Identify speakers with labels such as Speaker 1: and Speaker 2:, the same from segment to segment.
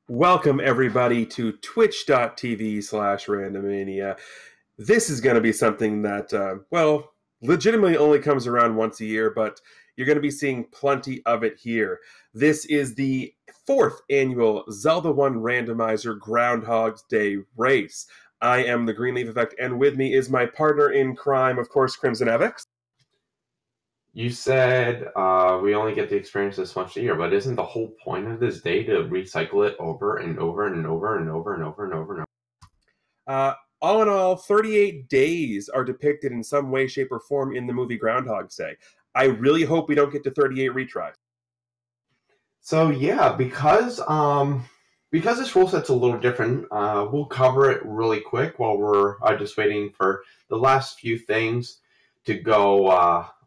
Speaker 1: Welcome, everybody, to twitch.tv/randomania. This is going to be something that, legitimately only comes around once a year, but you're going to be seeing plenty of it here. This is the fourth annual Zelda 1 Randomizer Groundhog's Day race. I am the Greenleaf Effect, and with me is my partner in crime, of course, Crimson Evix.
Speaker 2: You said we only get to experience this once a year, but isn't the whole point of this day to recycle it over and over and over and over and over and over and over?
Speaker 1: All in all, 38 days are depicted in some way, shape, or form in the movie Groundhog's Day. I really hope we don't get to 38 retries.
Speaker 2: So yeah, because this rule set's a little different, we'll cover it really quick while we're just waiting for the last few things to go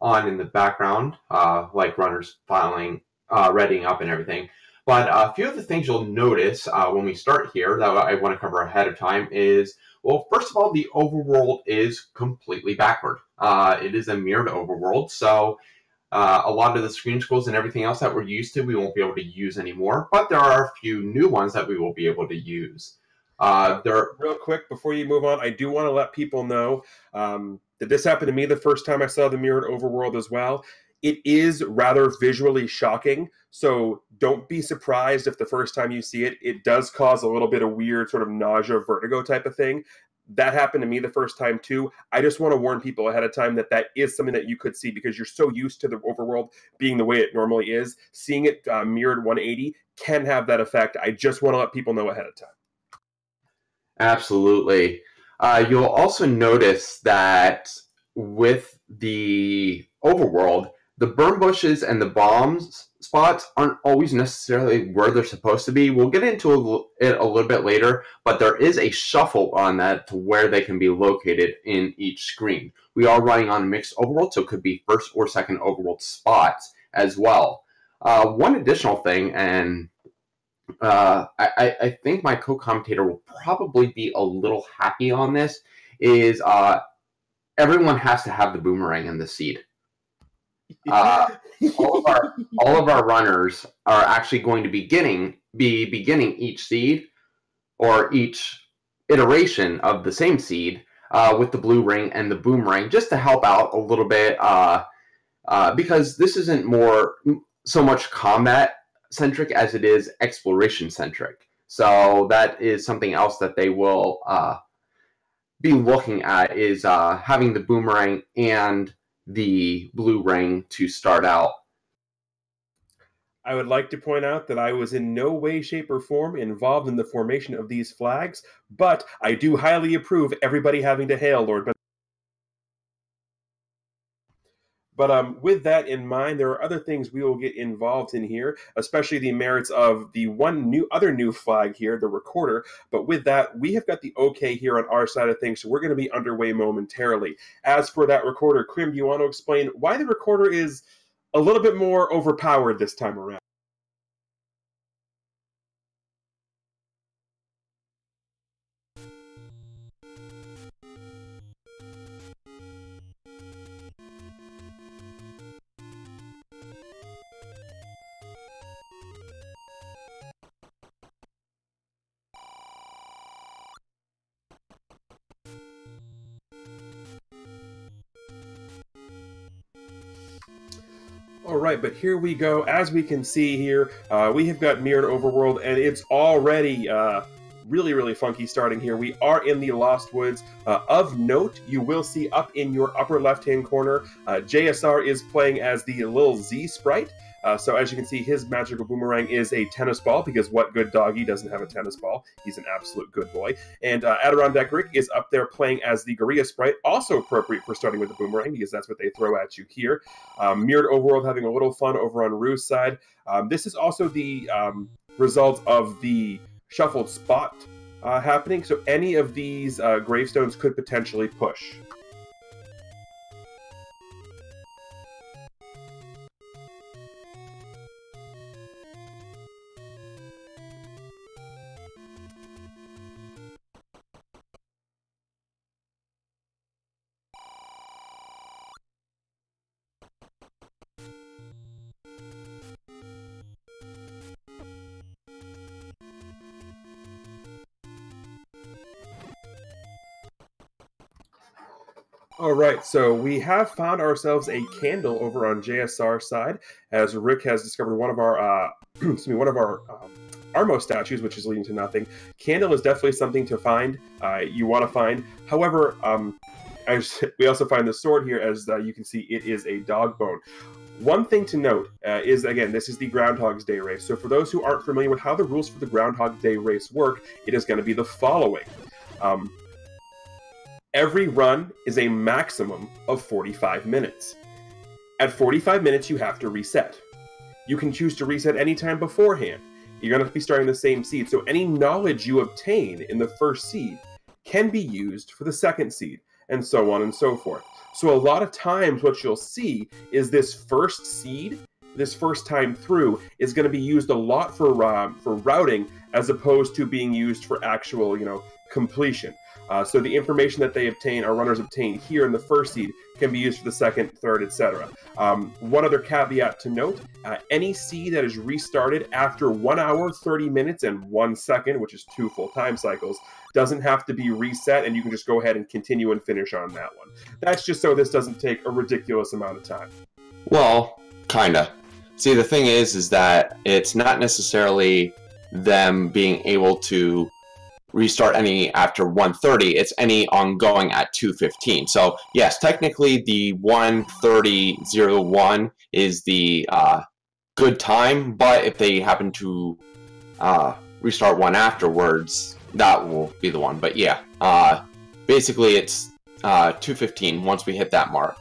Speaker 2: on in the background, like runners filing, readying up and everything. But a few of the things you'll notice when we start here that I want to cover ahead of time is, well, first of all, the overworld is completely backward. It is a mirrored overworld, so a lot of the screen scrolls and everything else that we're used to, we won't be able to use anymore. But there are a few new ones that we will be able to use.
Speaker 1: Real quick, before you move on, I do want to let people know that this happened to me the first time I saw the mirrored overworld as well. It is rather visually shocking, so don't be surprised if the first time you see it, it does cause a little bit of weird sort of nausea, vertigo type of thing. That happened to me the first time too. I just want to warn people ahead of time that that is something that you could see because you're so used to the overworld being the way it normally is. Seeing it mirrored 180 can have that effect. I just want to let people know ahead of time.
Speaker 2: Absolutely. You'll also notice that with the overworld, the burn bushes and the bombs spots aren't always necessarily where they're supposed to be. We'll get into it a little bit later, but there is a shuffle on that to where they can be located in each screen. We are running on a mixed overworld, so it could be first or second overworld spots as well. One additional thing, and I think my co-commentator will probably be a little happy on this, is everyone has to have the boomerang and the seed. All of our runners are actually going to be beginning each seed or each iteration of the same seed with the blue ring and the boomerang, just to help out a little bit, because this isn't so much combat centric as it is exploration centric. So that is something else that they will be looking at, is having the boomerang and the blue ring to start out.
Speaker 1: I would like to point out that I was in no way, shape, or form involved in the formation of these flags, but I do highly approve everybody having to hail Lord. But with that in mind, there are other things we will get involved in here, especially the merits of the other new flag here, the recorder. But with that, we have got the okay here on our side of things, so we're going to be underway momentarily. As for that recorder, Krim, do you want to explain why the recorder is a little bit more overpowered this time around? All right, but here we go. As we can see here, we have got Mirrored Overworld, and it's already really, really funky starting here. We are in the Lost Woods. Of note, you will see up in your upper left-hand corner, JSR is playing as the little Z sprite. So as you can see, his magical boomerang is a tennis ball, because what good doggy doesn't have a tennis ball? He's an absolute good boy. And Adirondack Rick is up there playing as the gorilla sprite, also appropriate for starting with the boomerang, because that's what they throw at you here. Mirrored Overworld having a little fun over on Rue's side. This is also the result of the shuffled spot happening, so any of these gravestones could potentially push. All right, so we have found ourselves a candle over on JSR side, as Rick has discovered one of our, excuse me, one of our Armo statues, which is leading to nothing. Candle is definitely something to find. You want to find. However, we also find the sword here, as you can see, it is a dog bone. One thing to note is, again, this is the Groundhog's Day race. So for those who aren't familiar with how the rules for the Groundhog Day race work, it is going to be the following. Every run is a maximum of 45 minutes. At 45 minutes, you have to reset. You can choose to reset anytime beforehand. You're going to be starting the same seed, so any knowledge you obtain in the first seed can be used for the second seed, and so on and so forth. So a lot of times what you'll see is this first seed, this first time through, is going to be used a lot for routing as opposed to being used for actual, completion. So the information that they obtain, our runners obtain here in the first seed, can be used for the second, third, etc. One other caveat to note, any seed that is restarted after 1 hour, 30 minutes, and 1 second, which is 2 full time cycles, doesn't have to be reset, and you can just go ahead and continue and finish on that one. That's just so this doesn't take a ridiculous amount of time.
Speaker 3: Well, kinda. See, the thing is that it's not necessarily them being able to restart any after 1:30, it's any ongoing at 2:15. So yes, technically the 1:30:01 is the good time, but if they happen to restart one afterwards, that will be the one. But yeah, basically it's 2:15 once we hit that mark.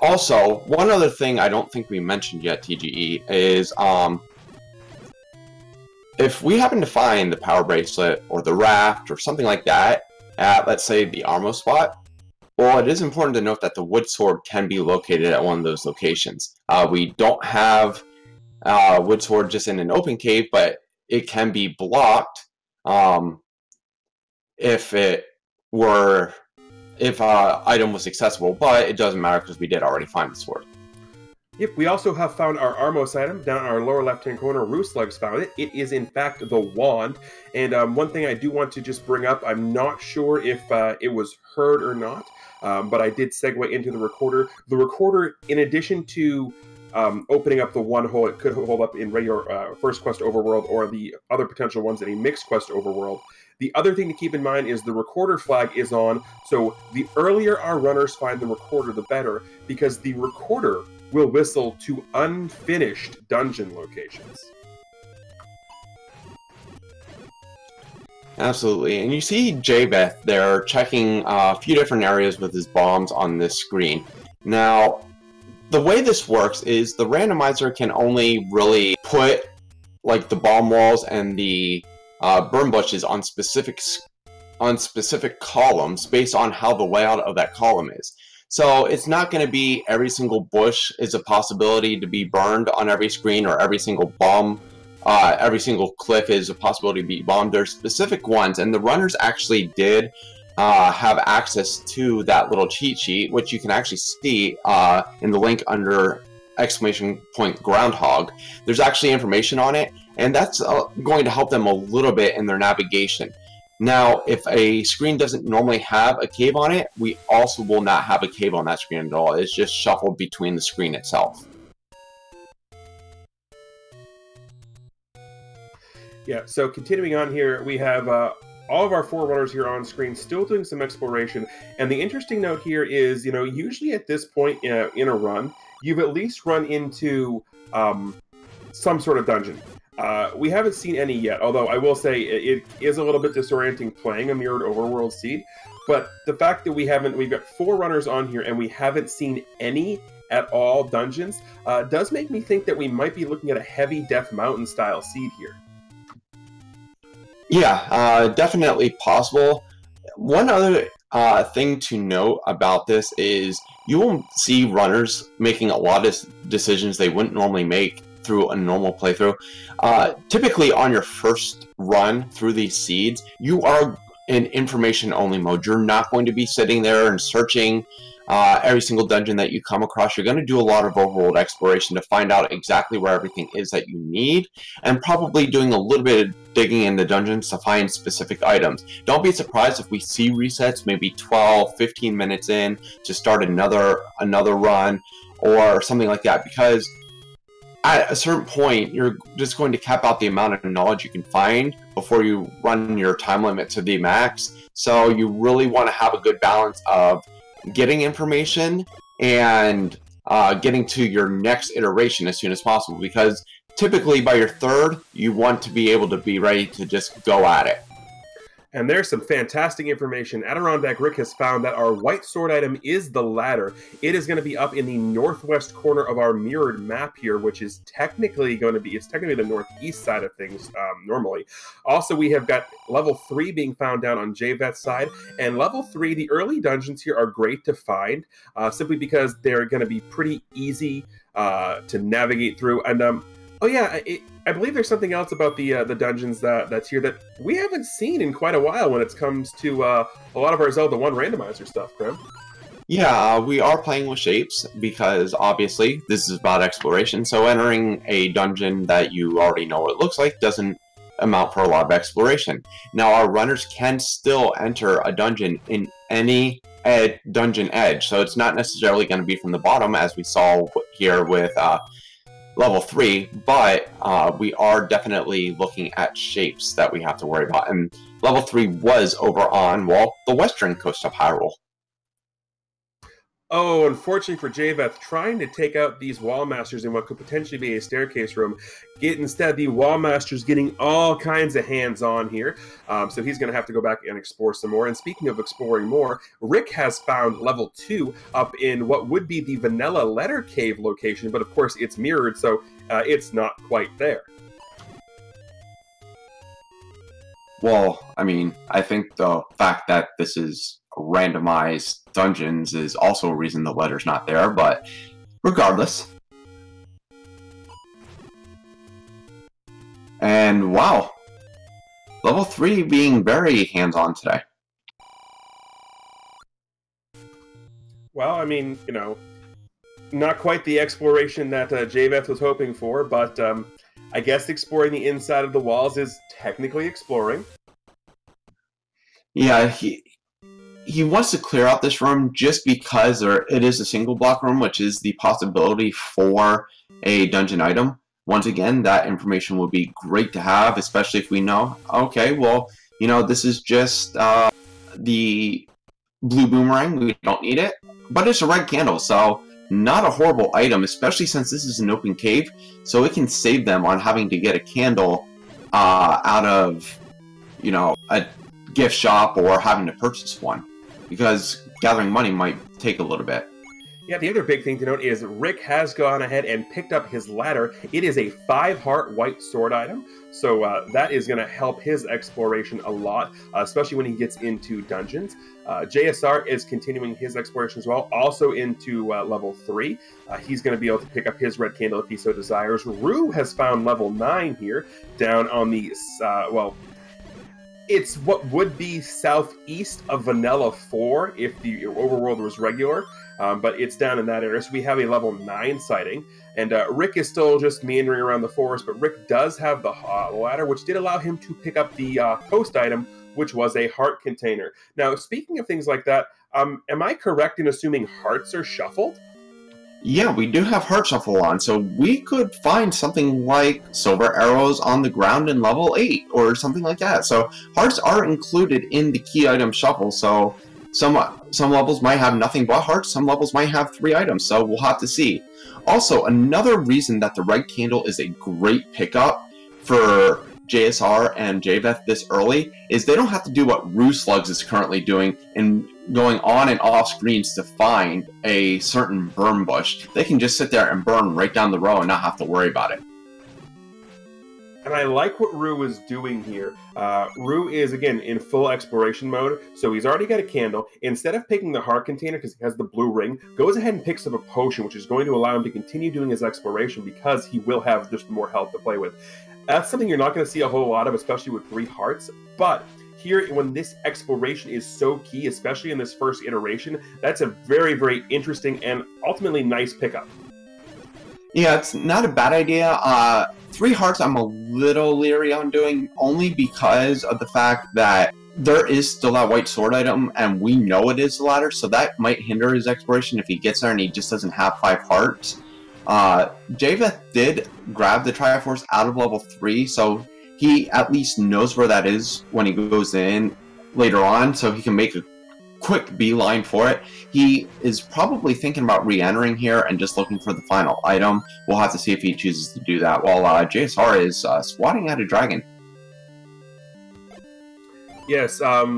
Speaker 3: Also, one other thing I don't think we mentioned yet, TGE, is if we happen to find the power bracelet or the raft or something like that at, let's say, the Armo spot, well, it is important to note that the wood sword can be located at one of those locations. We don't have wood sword just in an open cave, but it can be blocked if item was accessible, but it doesn't matter because we did already find the sword.
Speaker 1: Yep, we also have found our Armos item down in our lower left-hand corner. Rooslugs found it. It is, in fact, the wand. And one thing I do want to just bring up, I'm not sure if it was heard or not, but I did segue into the recorder. The recorder, in addition to opening up the one hole it could hold up in regular First Quest Overworld or the other potential ones in a Mixed Quest Overworld, the other thing to keep in mind is the recorder flag is on, so the earlier our runners find the recorder, the better, because the recorder will whistle to unfinished dungeon locations.
Speaker 3: Absolutely, and you see Jabeth there checking a few different areas with his bombs on this screen. Now, the way this works is the randomizer can only really put like the bomb walls and the burn bushes on specific columns based on how the layout of that column is. So it's not going to be every single bush is a possibility to be burned on every screen, or every single bomb, every single cliff is a possibility to be bombed. There's specific ones, and the runners actually did have access to that little cheat sheet, which you can actually see in the link under !Groundhog. There's actually information on it, and that's going to help them a little bit in their navigation. Now, if a screen doesn't normally have a cave on it, we also will not have a cave on that screen at all. It's just shuffled between the screen itself.
Speaker 1: Yeah, so continuing on here, we have all of our forerunners here on screen still doing some exploration, and the interesting note here is, usually at this point in a run, you've at least run into some sort of dungeon. We haven't seen any yet, although I will say it is a little bit disorienting playing a mirrored overworld seed, but the fact that we've got 4 runners on here and we haven't seen any at all dungeons does make me think that we might be looking at a heavy Death Mountain style seed here.
Speaker 3: Yeah, definitely possible. One other thing to note about this is you will see runners making a lot of decisions they wouldn't normally make through a normal playthrough. Typically on your first run through these seeds, you are in information-only mode. You're not going to be sitting there and searching every single dungeon that you come across. You're going to do a lot of overworld exploration to find out exactly where everything is that you need, and probably doing a little bit of digging in the dungeons to find specific items. Don't be surprised if we see resets maybe 12, 15 minutes in to start another run or something like that, because at a certain point, you're just going to cap out the amount of knowledge you can find before you run your time limit to the max. So you really want to have a good balance of getting information and getting to your next iteration as soon as possible, because typically by your third, you want to be able to be ready to just go at it.
Speaker 1: And there's some fantastic information. Adirondack Rick has found that our white sword item is the ladder. It is going to be up in the northwest corner of our mirrored map here, which is technically going to be, it's technically the northeast side of things normally. Also, we have got level 3 being found down on JVET's side. And level 3, the early dungeons here are great to find, simply because they're going to be pretty easy to navigate through. And oh yeah, I believe there's something else about the dungeons that's here that we haven't seen in quite a while when it comes to a lot of our Zelda 1 randomizer stuff, Grim.
Speaker 3: Yeah, we are playing with shapes because obviously this is about exploration, so entering a dungeon that you already know what it looks like doesn't amount for a lot of exploration. Now, our runners can still enter a dungeon in any dungeon edge, so it's not necessarily going to be from the bottom as we saw here with level 3, but we are definitely looking at shapes that we have to worry about. And level 3 was over on, well, the western coast of Hyrule.
Speaker 1: Oh, unfortunately for Javeth, trying to take out these wall masters in what could potentially be a staircase room, instead the wall masters getting all kinds of hands-on here. So he's going to have to go back and explore some more. And speaking of exploring more, Rick has found level 2 up in what would be the Vanilla Letter Cave location, but of course it's mirrored, so it's not quite there.
Speaker 3: Well, I mean, I think the fact that this is randomized dungeons is also a reason the letter's not there, but regardless. And wow, level 3 being very hands-on today.
Speaker 1: Well, I mean, you know, not quite the exploration that Javeth was hoping for, but I guess exploring the inside of the walls is technically exploring.
Speaker 3: Yeah, he wants to clear out this room just because it is a single block room, which is the possibility for a dungeon item. Once again, that information would be great to have, especially if we know, okay, well, you know, this is just the blue boomerang, we don't need it, but it's a red candle, so not a horrible item, especially since this is an open cave, so it can save them on having to get a candle out of, you know, a gift shop or having to purchase one, because gathering money might take a little bit.
Speaker 1: Yeah, the other big thing to note is Rick has gone ahead and picked up his ladder. It is a 5-heart white sword item, so that is going to help his exploration a lot, especially when he gets into dungeons. JSR is continuing his exploration as well, also into level 3. He's going to be able to pick up his red candle if he so desires. Rue has found level 9 here, down on the, well, it's what would be southeast of Vanilla 4 if the overworld was regular, but it's down in that area. So we have a level 9 sighting, and Rick is still just meandering around the forest, but Rick does have the ladder, which did allow him to pick up the coast item, which was a heart container. Now, speaking of things like that, am I correct in assuming hearts are shuffled?
Speaker 3: Yeah, we do have Heart Shuffle on, so we could find something like silver arrows on the ground in level 8, or something like that. So hearts are included in the key item shuffle, so some levels might have nothing but hearts, some levels might have 3 items, so we'll have to see. Also, another reason that the red candle is a great pickup for JSR and Javeth this early is they don't have to do what Rue Slugs is currently doing and going on and off screens to find a certain burn bush. They can just sit there and burn right down the row and not have to worry about it.
Speaker 1: And I like what Rue is doing here. Rue is, again, in full exploration mode, so he's already got a candle. Instead of picking the heart container, because he has the blue ring, goes ahead and picks up a potion, which is going to allow him to continue doing his exploration because he will have just more health to play with. That's something you're not going to see a whole lot of, especially with 3 hearts, but here, when this exploration is so key, especially in this first iteration, that's a very, very interesting and ultimately nice pickup.
Speaker 3: Yeah, it's not a bad idea. 3 hearts I'm a little leery on doing, only because of the fact that there is still that white sword item, and we know it is the ladder, so that might hinder his exploration if he gets there and he just doesn't have 5 hearts. Javeth did grab the Triforce out of level 3, so he at least knows where that is when he goes in later on, so he can make a quick beeline for it. He is probably thinking about re-entering here and just looking for the final item. We'll have to see if he chooses to do that, while JSR is swatting at a dragon.
Speaker 1: Yes, I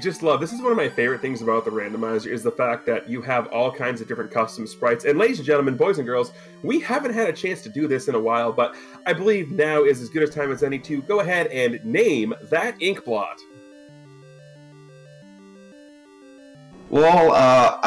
Speaker 1: just love, this is one of my favorite things about the randomizer, is the fact that you have all kinds of different custom sprites. And ladies and gentlemen, boys and girls, we haven't had a chance to do this in a while, but I believe now is as good a time as any to go ahead and name that ink blot.
Speaker 3: Well,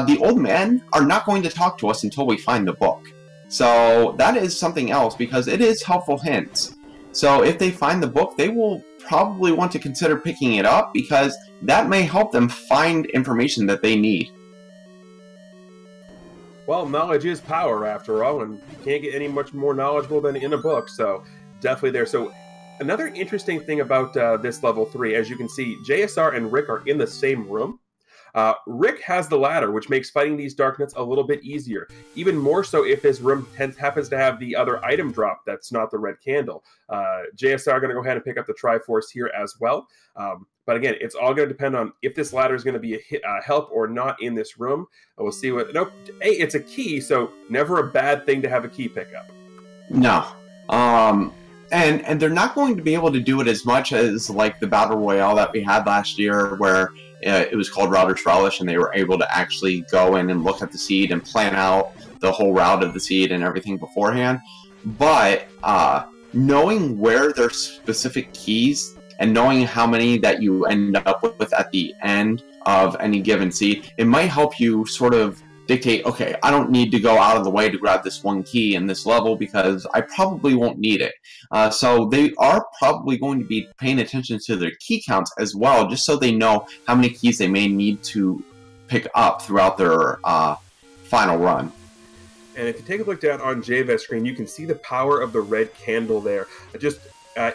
Speaker 3: the old men are not going to talk to us until we find the book. So that is something else, because it is helpful hints. So if they find the book, they will probably want to consider picking it up, because that may help them find information that they need.
Speaker 1: Well, knowledge is power, after all, and you can't get any much more knowledgeable than in a book, so definitely there. So another interesting thing about this level 3, as you can see, JSR and Rick are in the same room. Rick has the ladder, which makes fighting these Darknets a little bit easier. Even more so if this room happens to have the other item drop that's not the red candle. JSR are going to go ahead and pick up the Triforce here as well. But again, it's all going to depend on if this ladder is going to be a help or not in this room. We'll see what... Nope. Hey, it's a key, so never a bad thing to have a key pickup.
Speaker 3: No. And they're not going to be able to do it as much as like the Battle Royale that we had last year, where it was called Router's Relish, and they were able to actually go in and look at the seed and plan out the whole route of the seed and everything beforehand. But knowing where their specific keys and knowing how many that you end up with at the end of any given seed, it might help you sort of dictate, okay, I don't need to go out of the way to grab this one key in this level because I probably won't need it. So they are probably going to be paying attention to their key counts as well, just so they know how many keys they may need to pick up throughout their final run.
Speaker 1: And if you take a look down on Javeth's screen, you can see the power of the red candle there. Just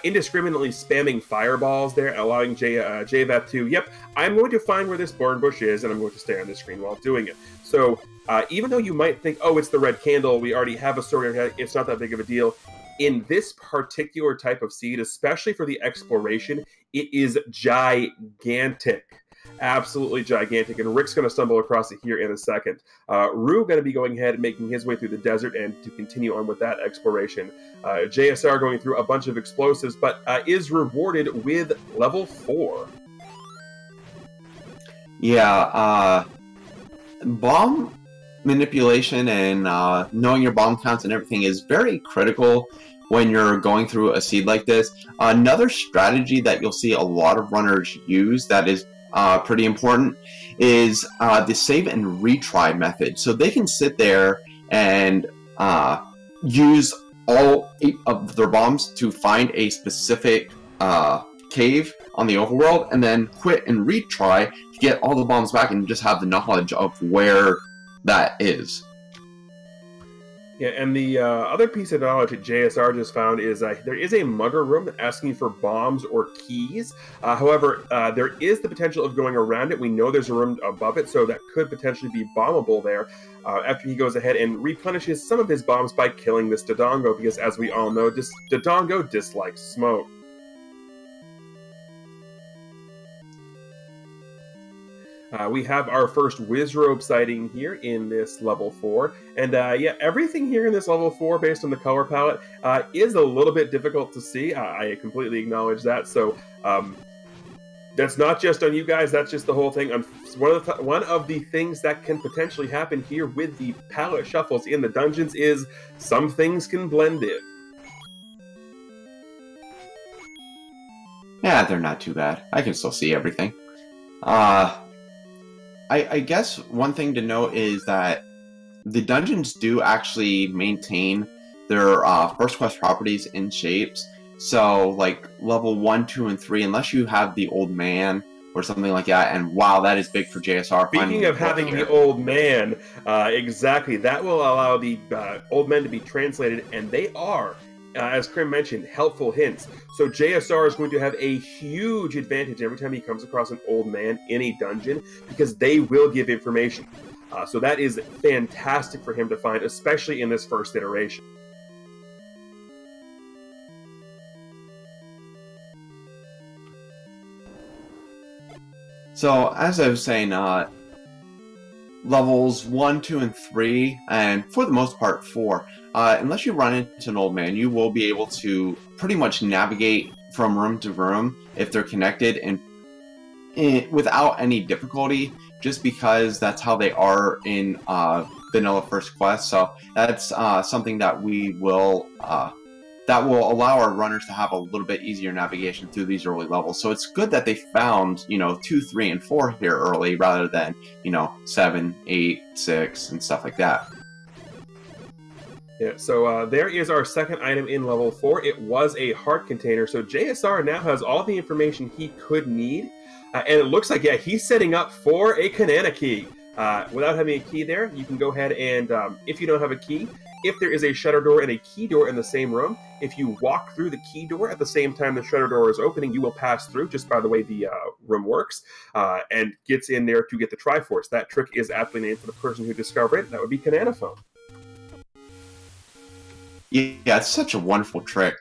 Speaker 1: indiscriminately spamming fireballs there, allowing Javeth to, yep, I'm going to find where this burn bush is, and I'm going to stay on this screen while doing it. So even though you might think, oh, it's the red candle, we already have a story, it's not that big of a deal. In this particular type of seed, especially for the exploration, it is gigantic. Absolutely gigantic, and Rick's going to stumble across it here in a second. Rue going to be going ahead and making his way through the desert and to continue on with that exploration. JSR going through a bunch of explosives, but is rewarded with level 4.
Speaker 3: Yeah, bomb manipulation and knowing your bomb counts and everything is very critical when you're going through a seed like this. Another strategy that you'll see a lot of runners use that is pretty important is the save and retry method. So they can sit there and use all 8 of their bombs to find a specific cave on the overworld, and then quit and retry to get all the bombs back and just have the knowledge of where that is.
Speaker 1: Yeah, and the other piece of knowledge that JSR just found is there is a mugger room asking for bombs or keys. However, there is the potential of going around it. We know there's a room above it, so that could potentially be bombable there after he goes ahead and replenishes some of his bombs by killing this Dodongo, because as we all know, Dodongo dislikes smoke. We have our first Wizrobe sighting here in this level 4, and yeah, everything here in this level 4, based on the color palette, is a little bit difficult to see. I completely acknowledge that, so that's not just on you guys, that's just the whole thing. One of the things that can potentially happen here with the palette shuffles in the dungeons is some things can blend in.
Speaker 3: Yeah, they're not too bad. I can still see everything. I guess one thing to note is that the dungeons do actually maintain their first quest properties in shapes. So, like level 1, 2, and 3, unless you have the old man or something like that, and wow, that is big for JSR.
Speaker 1: Speaking of having the old man, exactly, that will allow the old men to be translated, and they are, as Krim mentioned, helpful hints. So JSR is going to have a huge advantage every time he comes across an old man in a dungeon, because they will give information. So that is fantastic for him to find, especially in this first iteration.
Speaker 3: So, as I was saying, levels 1, 2, and 3, and for the most part 4, unless you run into an old man, you will be able to pretty much navigate from room to room if they're connected and without any difficulty, just because that's how they are in vanilla first quest. So that's something that we will that will allow our runners to have a little bit easier navigation through these early levels. So it's good that they found, 2, 3, and 4 here early rather than 7, 8, 6, and stuff like that.
Speaker 1: Yeah, so there is our second item in level 4. It was a heart container, so JSR now has all the information he could need. And it looks like, yeah, he's setting up for a Kanana key. Without having a key there, you can go ahead and, if you don't have a key, if there is a shutter door and a key door in the same room, if you walk through the key door at the same time the shutter door is opening, you will pass through, just by the way the room works, and gets in there to get the Triforce. That trick is aptly named for the person who discovered it. That would be Kanana Phone.
Speaker 3: Yeah, it's such a wonderful trick.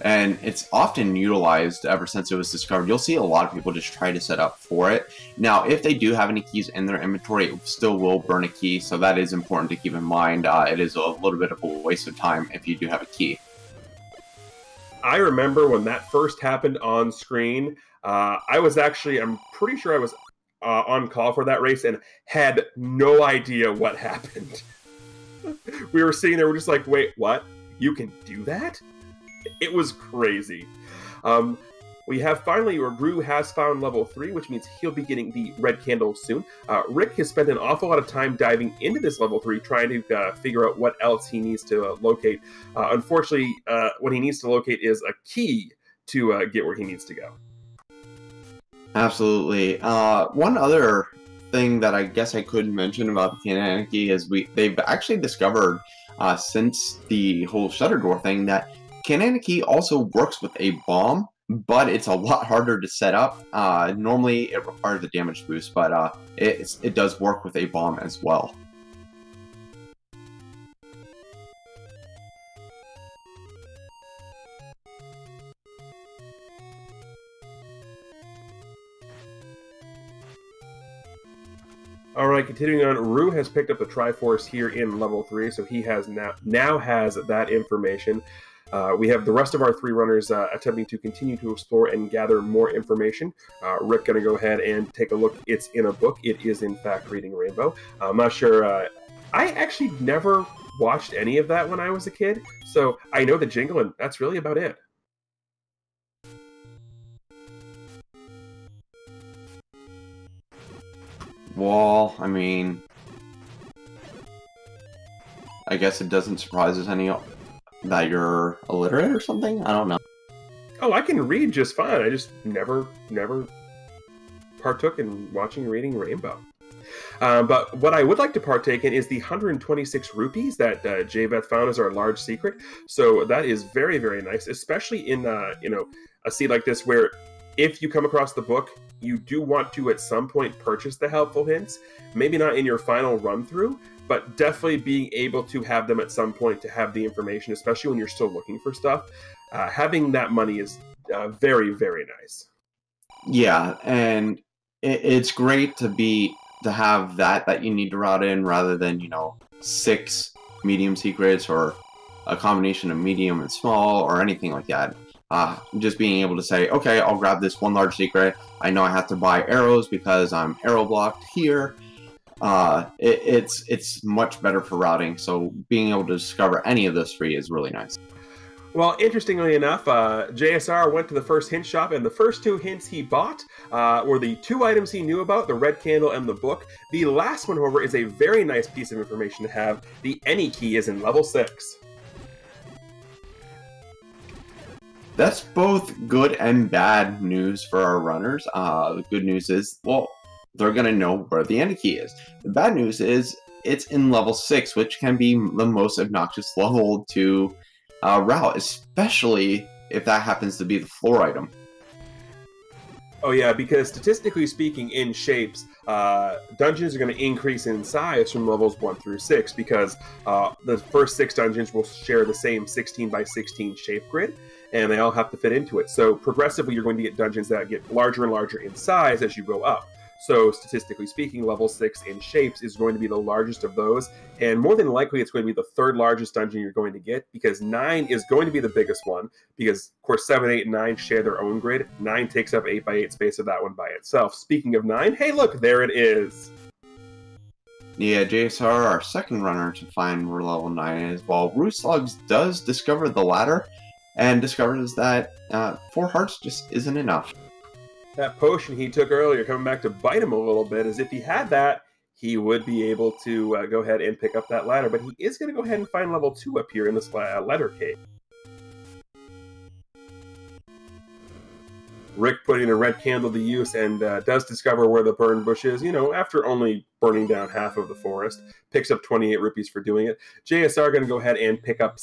Speaker 3: And it's often utilized ever since it was discovered. You'll see a lot of people just try to set up for it. Now, if they do have any keys in their inventory, it still will burn a key, so that is important to keep in mind. It is a little bit of a waste of time if you do have a key.
Speaker 1: I remember when that first happened on screen, I was actually, I'm pretty sure I was on call for that race and had no idea what happened. We were sitting there, we're just like, wait, what? You can do that? It was crazy. We have finally, Rue has found level 3, which means he'll be getting the red candle soon. Rick has spent an awful lot of time diving into this level 3, trying to figure out what else he needs to locate. Unfortunately, what he needs to locate is a key to get where he needs to go.
Speaker 3: Absolutely. One other thing that I guess I could mention about the Kanana key is they've actually discovered since the whole shutter door thing that Kanana key also works with a bomb, but it's a lot harder to set up. Normally it requires a damage boost, but it does work with a bomb as well.
Speaker 1: Alright, continuing on, Rue has picked up the Triforce here in level 3, so he has now has that information. We have the rest of our 3 runners attempting to continue to explore and gather more information. Rick going to go ahead and take a look. It's in a book. It is, in fact, reading Rainbow. I'm not sure. I actually never watched any of that when I was a kid, so I know the jingle, and that's really about it.
Speaker 3: Well, I mean, I guess it doesn't surprise us any that you're illiterate or something? I don't know.
Speaker 1: Oh, I can read just fine. I just never partook in watching reading Rainbow. But what I would like to partake in is the 126 rupees that JVeth found as our large secret. So that is very, very nice, especially in a seed like this where if you come across the book, you do want to at some point purchase the helpful hints. Maybe not in your final run through, but definitely being able to have them at some point to have the information, especially when you're still looking for stuff. Having that money is very, very nice.
Speaker 3: Yeah, and it's great to have that you need to route in rather than 6 medium secrets or a combination of medium and small or anything like that. Just being able to say, okay, I'll grab this one large secret. I know I have to buy arrows because I'm arrow blocked here. It's much better for routing, so being able to discover any of those 3 is really nice.
Speaker 1: Well, interestingly enough, JSR went to the first hint shop, and the first two hints he bought were the two items he knew about, the red candle and the book. The last one, however, is a very nice piece of information to have. The any key is in level 6.
Speaker 3: That's both good and bad news for our runners. The good news is, well, they're going to know where the any key is. The bad news is it's in level 6, which can be the most obnoxious level to route, especially if that happens to be the floor item.
Speaker 1: Oh yeah, because statistically speaking, in shapes, dungeons are going to increase in size from levels 1 through 6 because the first 6 dungeons will share the same 16 by 16 shape grid, and they all have to fit into it. So progressively, you're going to get dungeons that get larger and larger in size as you go up. So statistically speaking, level 6 in shapes is going to be the largest of those, and more than likely it's going to be the third largest dungeon you're going to get, because 9 is going to be the biggest one, because of course 7, 8, and 9 share their own grid. 9 takes up 8 by 8 space of that one by itself. Speaking of 9, hey look, there it is!
Speaker 3: Yeah, JSR, our second runner to find where level 9 is, while Rooslogs does discover the ladder, and discovers that 4 hearts just isn't enough.
Speaker 1: That potion he took earlier coming back to bite him a little bit, as if he had that, he would be able to go ahead and pick up that ladder. But he is going to go ahead and find level 2 up here in this letter cave. Rick putting the red candle to use and does discover where the burn bush is, you know, after only burning down half of the forest. Picks up 28 rupees for doing it. JSR going to go ahead and pick up